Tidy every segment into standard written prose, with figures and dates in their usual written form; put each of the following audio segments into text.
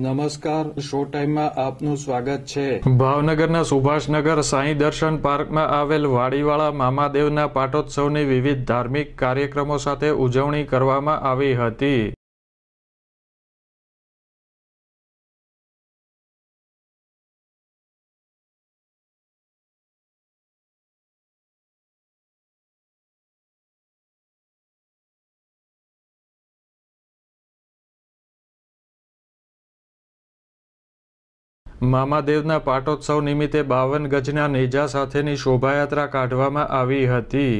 નમસ્કાર, શો ટાઈમમાં આપનું સ્વાગત છે। ભાવનગરના સુભાષનગર સાંઈ દર્શન પાર્કમાં આવેલ વાડીવાળા મામાદેવના પાટોત્સવની વિવિધ ધાર્મિક કાર્યક્રમો સાથે ઉજવણી કરવામાં આવી હતી। મામાદેવના પાટોત્સવ નિમિત્તે 52 ગજના નેજા સાથેની શોભાયાત્રા કાઢવામાં આવી હતી।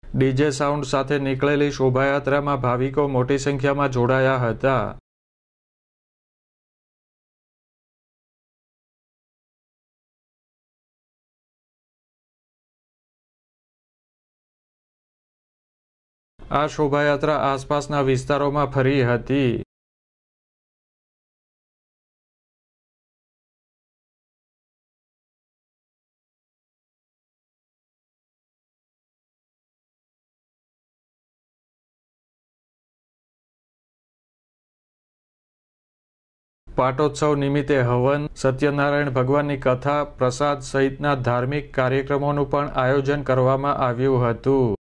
ડીજે સાઉન્ડ સાથે નીકળેલી શોભાયાત્રામાં ભાવિકો મોટી સંખ્યામાં જોડાયા હતા। આ શોભાયાત્રા આસપાસના વિસ્તારોમાં ફરી હતી। પાટોત્સવ નિમિત્તે હવન, સત્યનારાયણ ભગવાનની કથા, પ્રસાદ સહિતના ધાર્મિક કાર્યક્રમોનું પણ આયોજન કરવામાં આવ્યું હતું।